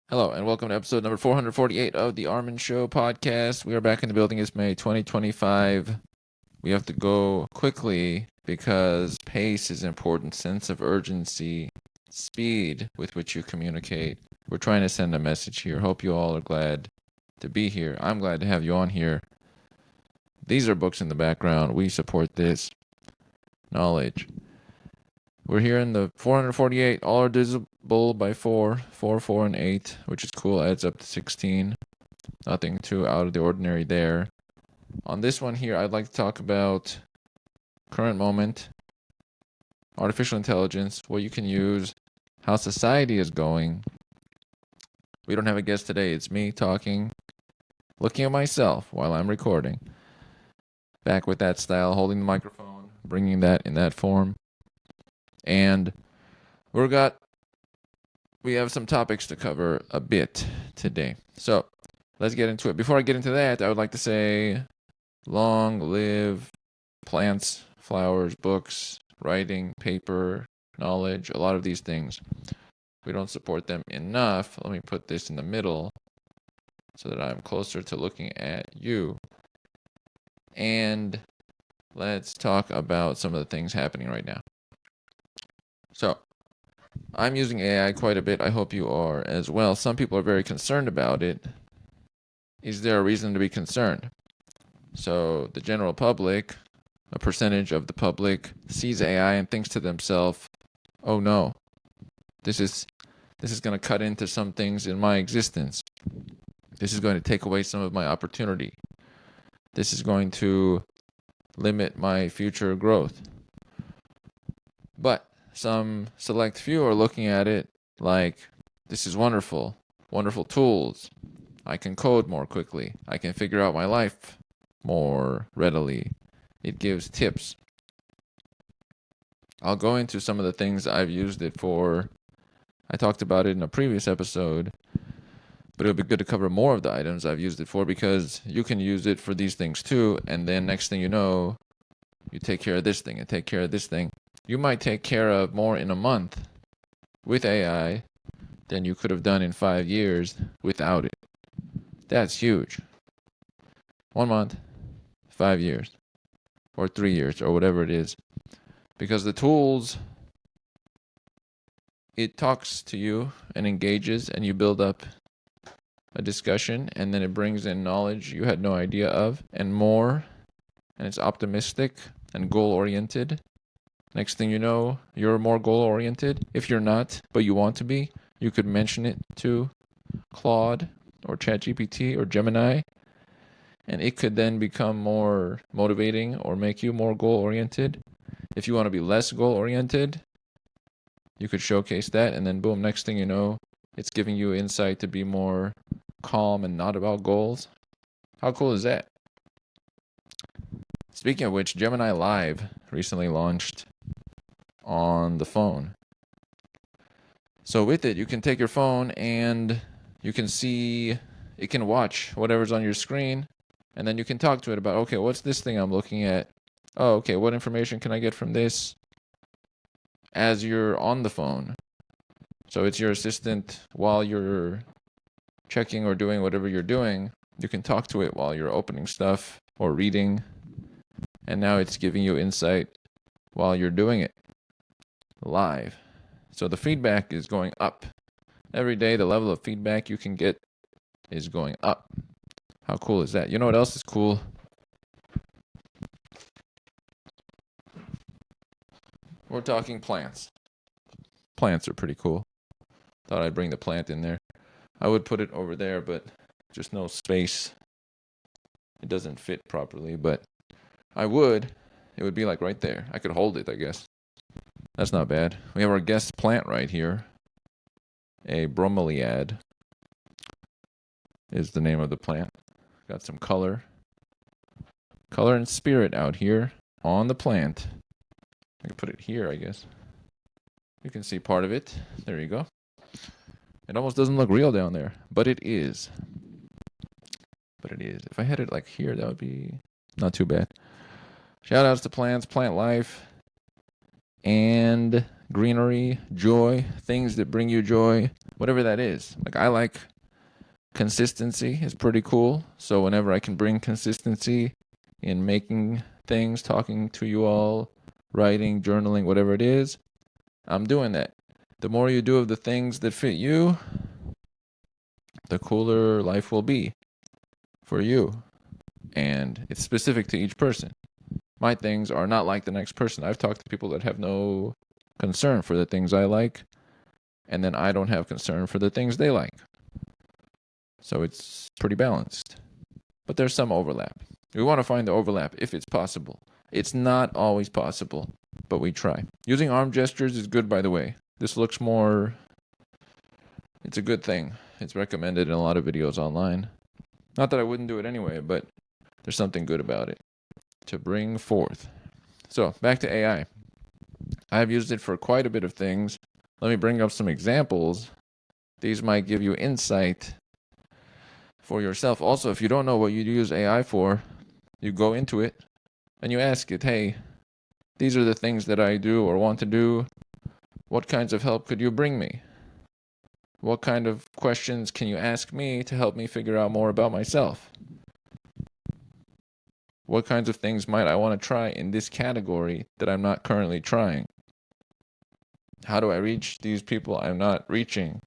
Hello, and welcome to episode number 448 of the Armen Show podcast. We are back in the building. It's May 2025. We have to go quickly because pace is important, sense of urgency, speed with which you communicate. We're trying to send a message here. Hope you all are glad to be here. I'm glad to have you on here. These are books in the background. We support this knowledge. We're here in the 448, all are divisible by 4, 4, and 8, which is cool, adds up to 16. Nothing too out of the ordinary there. On this one here, I'd like to talk about current moment, artificial intelligence, what you can use, how society is going. We don't have a guest today, it's me talking, looking at myself while I'm recording. Back with that style, holding the microphone, bringing that in that form. And we have some topics to cover a bit today. So let's get into it. Before I get into that, I would like to say long live plants, flowers, books, writing, paper, knowledge, a lot of these things. We don't support them enough. Let me put this in the middle so that I'm closer to looking at you. And let's talk about some of the things happening right now. So, I'm using AI quite a bit. I hope you are as well. Some people are very concerned about it. Is there a reason to be concerned? So, the general public, a percentage of the public, sees AI and thinks to themselves, oh no, this is going to cut into some things in my existence. This is going to take away some of my opportunity. This is going to limit my future growth. But some select few are looking at it like, this is wonderful, wonderful tools. I can code more quickly. I can figure out my life more readily. It gives tips. I'll go into some of the things I've used it for. I talked about it in a previous episode, but it would be good to cover more of the items I've used it for because you can use it for these things too, and then next thing you know, you take care of this thing and take care of this thing. You might take care of more in a month with AI than you could have done in 5 years without it. That's huge. 1 month, 5 years, or 3 years, or whatever it is. Because the tools, it talks to you and engages, and you build up a discussion, and then it brings in knowledge you had no idea of, and more, and it's optimistic and goal-oriented. Next thing you know, you're more goal-oriented. If you're not, but you want to be, you could mention it to Claude or ChatGPT or Gemini, and it could then become more motivating or make you more goal-oriented. If you want to be less goal-oriented, you could showcase that, and then boom, next thing you know, it's giving you insight to be more calm and not about goals. How cool is that? Speaking of which, Gemini Live recently launched on the phone. So with it, you can take your phone and you can see, it can watch whatever's on your screen, and then you can talk to it about, okay, what's this thing I'm looking at? Oh, okay, what information can I get from this as you're on the phone? So it's your assistant while you're checking or doing whatever you're doing. You can talk to it while you're opening stuff or reading, and now it's giving you insight while you're doing it live. So the feedback is going up. Every day, the level of feedback you can get is going up. How cool is that? You know what else is cool? We're talking plants. Plants are pretty cool. Thought I'd bring the plant in there. I would put it over there, but just no space. It doesn't fit properly, but I would. It would be like right there. I could hold it, I guess. That's not bad. We have our guest plant right here. A bromeliad is the name of the plant. Got some color. Color and spirit out here on the plant. I can put it here, I guess. You can see part of it. There you go. It almost doesn't look real down there, but it is. If I had it like here, that would be not too bad. Shout outs to plants, plant life. and greenery, joy, things that bring you joy, whatever that is. Like, I like consistency is pretty cool. So whenever I can bring consistency in making things, talking to you all, writing, journaling, whatever it is, I'm doing that. The more you do of the things that fit you, the cooler life will be for you. And it's specific to each person. My things are not like the next person. I've talked to people that have no concern for the things I like, and then I don't have concern for the things they like. So it's pretty balanced. But there's some overlap. We want to find the overlap if it's possible. It's not always possible, but we try. Using arm gestures is good, by the way. This looks more... It's a good thing. It's recommended in a lot of videos online. Not that I wouldn't do it anyway, but there's something good about it to bring forth. So, back to AI. I've used it for quite a bit of things. Let me bring up some examples. These might give you insight for yourself. Also, if you don't know what you use AI for, you go into it and you ask it, hey, these are the things that I do or want to do. What kinds of help could you bring me? What kind of questions can you ask me to help me figure out more about myself? What kinds of things might I want to try in this category that I'm not currently trying? How do I reach these people I'm not reaching?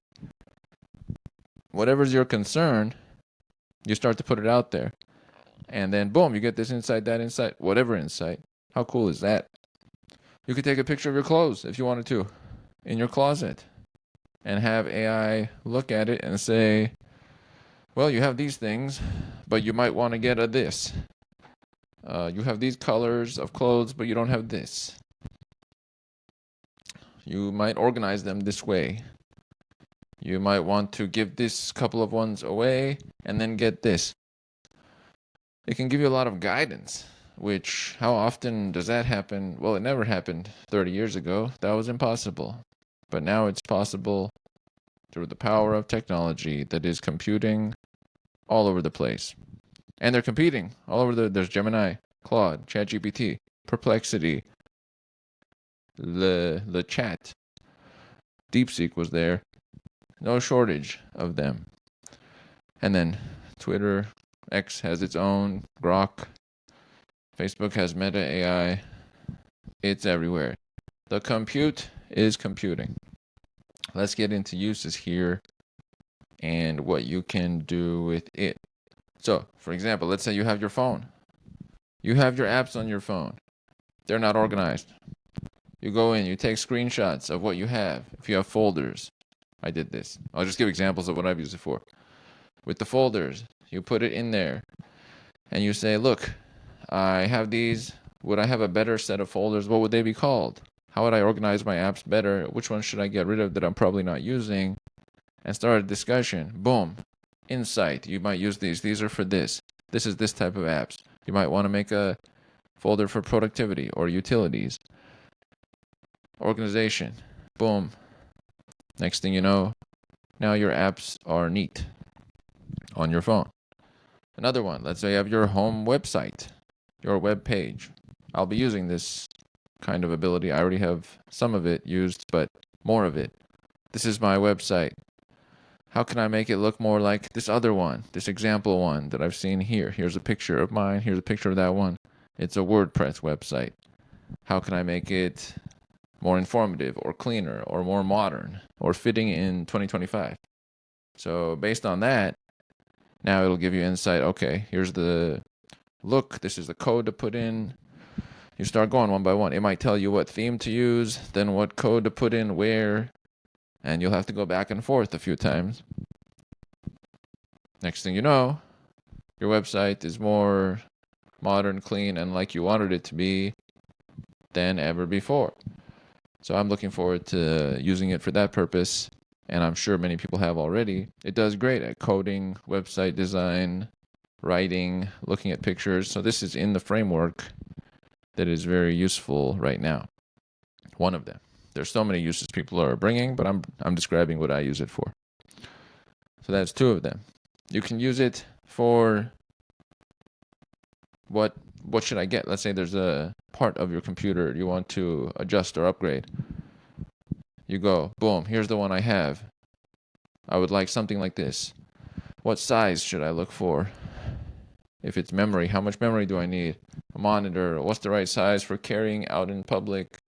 Whatever's your concern, you start to put it out there. And then, boom, you get this insight, that insight, whatever insight. How cool is that? You could take a picture of your clothes if you wanted to in your closet and have AI look at it and say, well, you have these things, but you might want to get a this. You have these colors of clothes, but you don't have this. You might organize them this way. You might want to give this couple of ones away and then get this. It can give you a lot of guidance, which, how often does that happen? Well, it never happened 30 years ago. That was impossible. But now it's possible through the power of technology that is computing all over the place. And they're competing all over there's Gemini, Claude, ChatGPT, Perplexity, the chat. DeepSeek was there. No shortage of them. And then Twitter, X has its own, Grok. Facebook has Meta AI. It's everywhere. The compute is computing. Let's get into uses here and what you can do with it. So, for example, let's say you have your phone. You have your apps on your phone. They're not organized. You go in, you take screenshots of what you have. If you have folders, I did this. I'll just give examples of what I've used it for. With the folders, you put it in there and you say, look, I have these. Would I have a better set of folders? What would they be called? How would I organize my apps better? Which ones should I get rid of that I'm probably not using? And start a discussion. Boom. Insight. You might use these. These are for this. This is this type of apps. You might want to make a folder for productivity or utilities. Organization. Boom. Next thing you know, now your apps are neat on your phone. Another one. Let's say you have your home website, your web page. I'll be using this kind of ability. I already have some of it used, but more of it. This is my website. How can I make it look more like this other one, this example one that I've seen here? Here's a picture of mine. Here's a picture of that one. It's a WordPress website. How can I make it more informative or cleaner or more modern or fitting in 2025? So based on that, now it'll give you insight. Okay, here's the look. This is the code to put in. You start going one by one. It might tell you what theme to use, then what code to put in where, and you'll have to go back and forth a few times. Next thing you know, your website is more modern, clean, and like you wanted it to be than ever before. So I'm looking forward to using it for that purpose, and I'm sure many people have already. It does great at coding, website design, writing, looking at pictures. So this is in the framework that is very useful right now. One of them. There's so many uses people are bringing, but I'm describing what I use it for. So that's two of them. You can use it for what should I get? Let's say there's a part of your computer you want to adjust or upgrade. You go, boom, here's the one I have. I would like something like this. What size should I look for? If it's memory, how much memory do I need? A monitor, what's the right size for carrying out in public?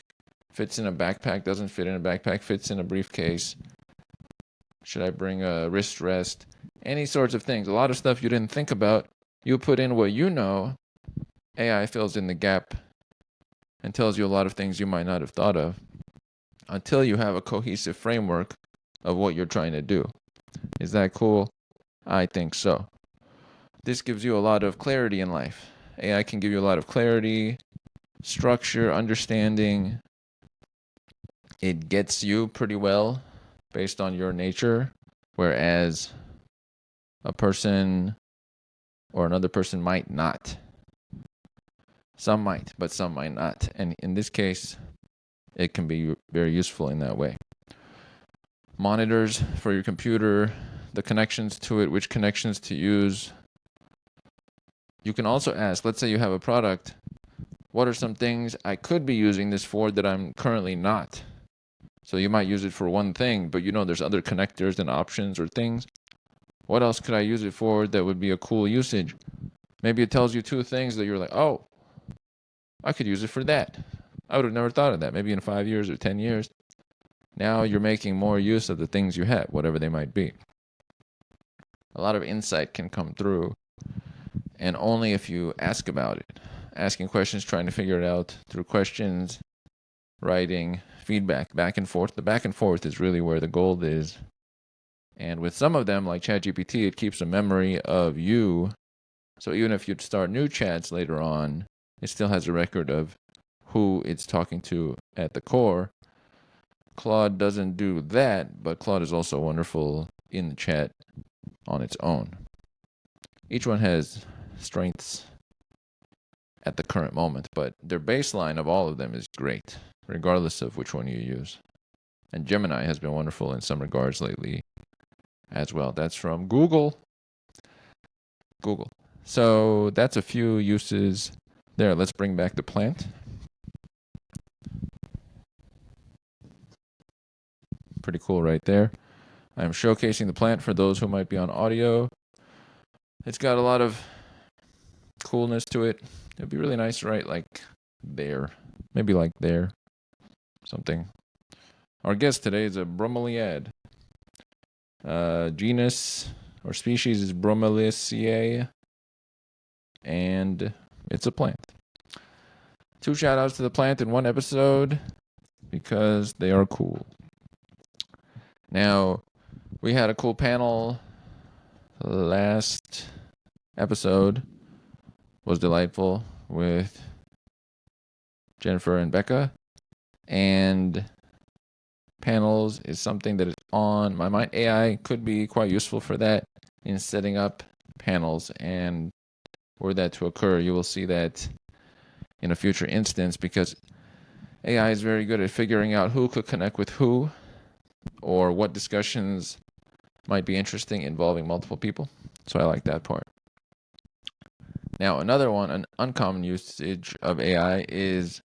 Fits in a backpack, doesn't fit in a backpack, fits in a briefcase. Should I bring a wrist rest? Any sorts of things. A lot of stuff you didn't think about. You put in what you know. AI fills in the gap and tells you a lot of things you might not have thought of until you have a cohesive framework of what you're trying to do. Is that cool? I think so. This gives you a lot of clarity in life. AI can give you a lot of clarity, structure, understanding. It gets you pretty well based on your nature, whereas a person or another person might not. Some might, but some might not. And in this case, it can be very useful in that way. Monitors for your computer, the connections to it, which connections to use. You can also ask, let's say you have a product, what are some things I could be using this for that I'm currently not? So you might use it for one thing, but you know there's other connectors and options or things. What else could I use it for that would be a cool usage? Maybe it tells you two things that you're like, oh, I could use it for that. I would have never thought of that. Maybe in 5 years or 10 years. Now you're making more use of the things you have, whatever they might be. A lot of insight can come through, and only if you ask about it. Asking questions, trying to figure it out through questions, writing, feedback, back and forth. The back and forth is really where the gold is. And with some of them, like ChatGPT, it keeps a memory of you. So even if you start new chats later on, it still has a record of who it's talking to at the core. Claude doesn't do that, but Claude is also wonderful in the chat on its own. Each one has strengths at the current moment, but their baseline of all of them is great, regardless of which one you use. And Gemini has been wonderful in some regards lately as well. That's from Google. So that's a few uses there. Let's bring back the plant. Pretty cool right there. I'm showcasing the plant for those who might be on audio. It's got a lot of coolness to it. It'd be really nice, right? Like there. Maybe like there. Something. Our guest today is a bromeliad. Genus or species is Bromeliaceae. And it's a plant. 2 shout outs to the plant in one episode because they are cool. Now, we had a cool panel last episode. Was delightful with Jennifer and Becca. And panels is something that is on my mind. AI could be quite useful for that in setting up panels. And were that to occur, you will see that in a future instance because AI is very good at figuring out who could connect with who or what discussions might be interesting involving multiple people. So I like that part. Now, another one, an uncommon usage of AI is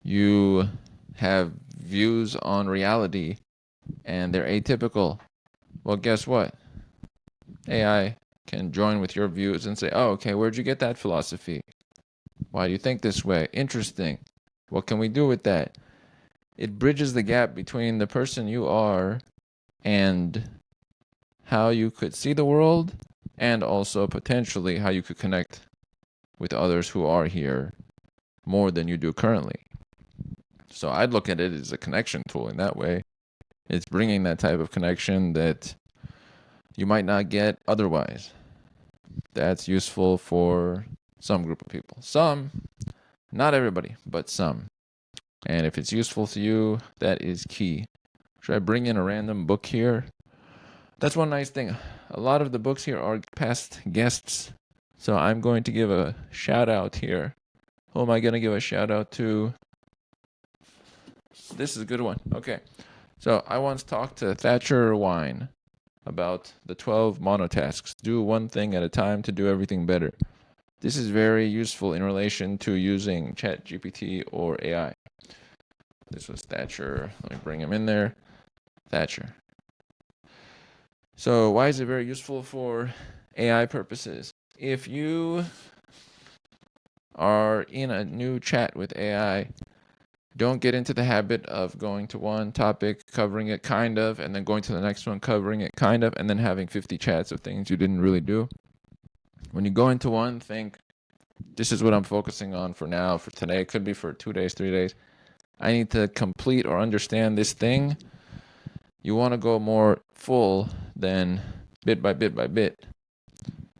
you have views on reality and they're atypical. Well, guess what? AI can join with your views and say, oh, okay, where'd you get that philosophy? Why do you think this way? Interesting. What can we do with that? It bridges the gap between the person you are and how you could see the world and also potentially how you could connect with others who are here more than you do currently. So I'd look at it as a connection tool in that way. It's bringing that type of connection that you might not get otherwise. That's useful for some group of people. Some, not everybody, but some. And if it's useful to you, that is key. Should I bring in a random book here? That's one nice thing. A lot of the books here are past guests. So I'm going to give a shout out here. Who am I going to give a shout out to? This is a good one. Okay. So I once talked to Thatcher Wine about the 12 monotasks. Do one thing at a time to do everything better. This is very useful in relation to using ChatGPT or AI. This was Thatcher. Let me bring him in there. Thatcher. So why is it very useful for AI purposes? If you are in a new chat with AI, don't get into the habit of going to one topic, covering it kind of, and then going to the next one, covering it kind of, and then having 50 chats of things you didn't really do. When you go into one, think, this is what I'm focusing on for now, for today. It could be for 2 days, 3 days. I need to complete or understand this thing. You want to go more full than bit by bit by bit.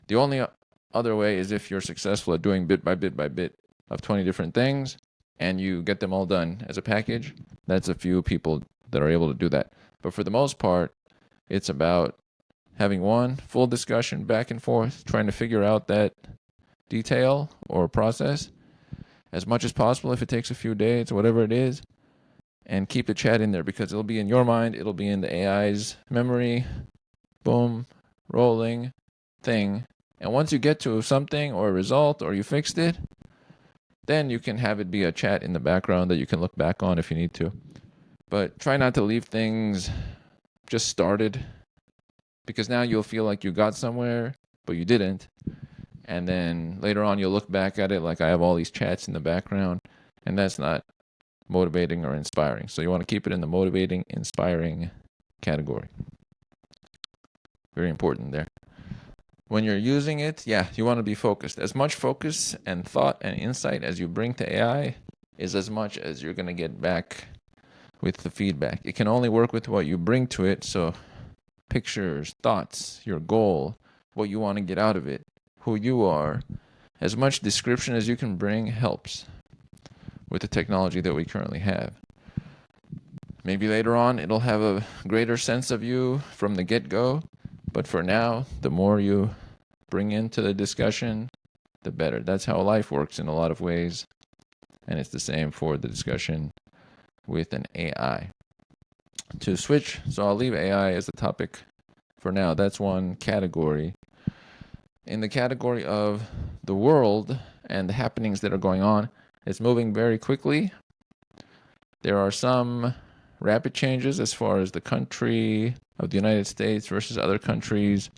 The only other way is if you're successful at doing bit by bit by bit of 20 different things and you get them all done as a package. That's a few people that are able to do that. But for the most part, it's about having one full discussion back and forth, trying to figure out that detail or process as much as possible if it takes a few days, whatever it is, and keep the chat in there because it'll be in your mind, it'll be in the AI's memory, boom, rolling thing. And once you get to something or a result or you fixed it, then you can have it be a chat in the background that you can look back on if you need to. But try not to leave things just started because now you'll feel like you got somewhere, but you didn't. And then later on, you'll look back at it like I have all these chats in the background, and that's not motivating or inspiring. So you want to keep it in the motivating, inspiring category. Very important there. When you're using it, you want to be focused. As much focus and thought and insight as you bring to AI is as much as you're going to get back with the feedback. It can only work with what you bring to it. So pictures, thoughts, your goal, what you want to get out of it, who you are. As much description as you can bring helps with the technology that we currently have. Maybe later on it'll have a greater sense of you from the get-go, but for now, the more you bring into the discussion, the better. That's how life works in a lot of ways, and it's the same for the discussion with an AI. To switch, so I'll leave AI as the topic for now. That's one category. In the category of the world and the happenings that are going on, it's moving very quickly. There are some rapid changes as far as the country of the United States versus other countries,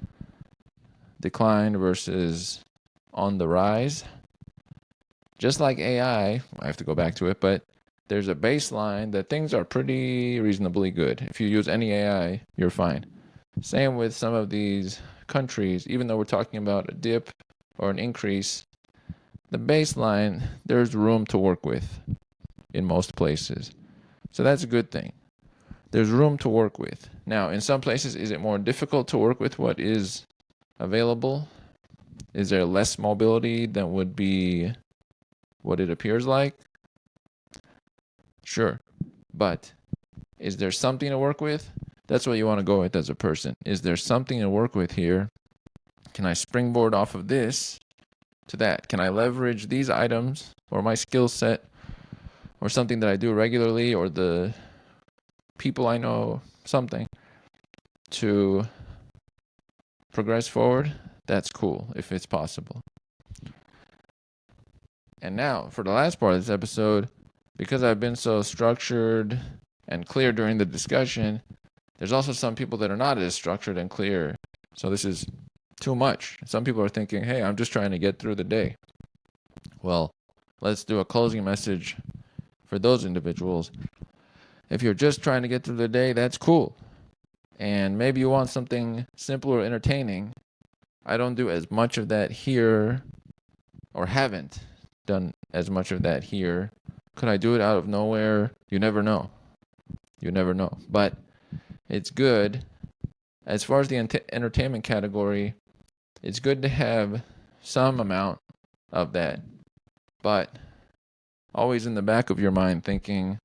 decline versus on the rise. Just like AI, I have to go back to it, but there's a baseline that things are pretty reasonably good. If you use any AI, you're fine. Same with some of these countries, even though we're talking about a dip or an increase, the baseline, there's room to work with in most places. So that's a good thing. There's room to work with. Now, in some places, is it more difficult to work with what is available? Is there less mobility than would be what it appears like? Sure. But is there something to work with? That's what you want to go with as a person. Is there something to work with here? Can I springboard off of this to that? Can I leverage these items or my skill set or something that I do regularly or the people I know, something to progress forward? That's cool if it's possible. And now for the last part of this episode, because I've been so structured and clear during the discussion, there's also some people that are not as structured and clear. So this is too much. Some people are thinking, hey, I'm just trying to get through the day. Well, let's do a closing message for those individuals. If you're just trying to get through the day, that's cool. And maybe you want something simple or entertaining. I don't do as much of that here, or haven't done as much of that here. Could I do it out of nowhere? You never know. You never know. But it's good. As far as the entertainment category, it's good to have some amount of that. But always in the back of your mind thinking,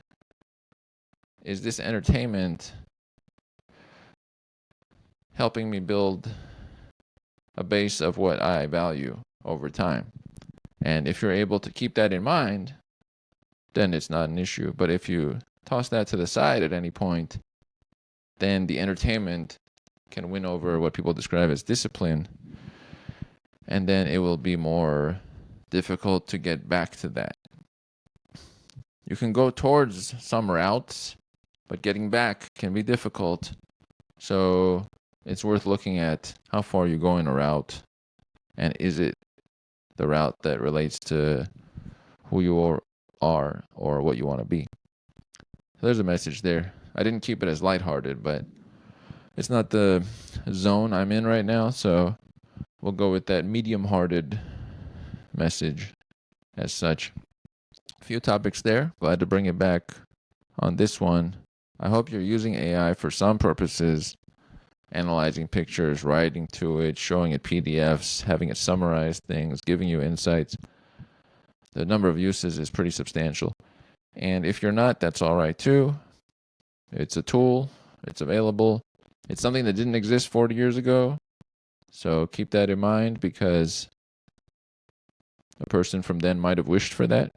is this entertainment helping me build a base of what I value over time? And if you're able to keep that in mind, then it's not an issue. But if you toss that to the side at any point, then the entertainment can win over what people describe as discipline. And then it will be more difficult to get back to that. You can go towards some routes, but getting back can be difficult. So it's worth looking at how far you're going a route, and is it the route that relates to who you are or what you want to be. So there's a message there. I didn't keep it as lighthearted, but it's not the zone I'm in right now, so we'll go with that medium-hearted message as such. A few topics there. Glad to bring it back on this one. I hope you're using AI for some purposes, analyzing pictures, writing to it, showing it PDFs, having it summarize things, giving you insights. The number of uses is pretty substantial. And if you're not, that's all right too. It's a tool. It's available. It's something that didn't exist 40 years ago. So keep that in mind, because a person from then might have wished for that.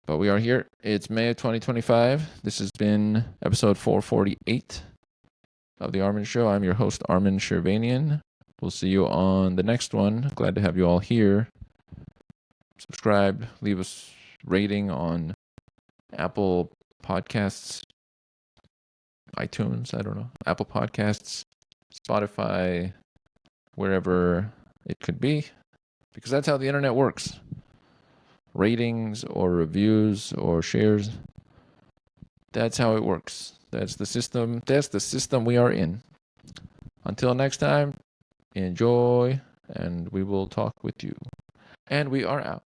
But we are here. It's May of 2025. This has been episode 448 of the Armen Show. I'm your host, Armen Shirvanian. We'll see you on the next one. Glad to have you all here. Subscribe, leave us rating on Apple Podcasts, iTunes, I don't know, Apple Podcasts, Spotify, wherever it could be, because that's how the internet works. Ratings or reviews or shares, that's how it works. That's the system. That's the system we are in. Until next time, enjoy, and we will talk with you. And we are out.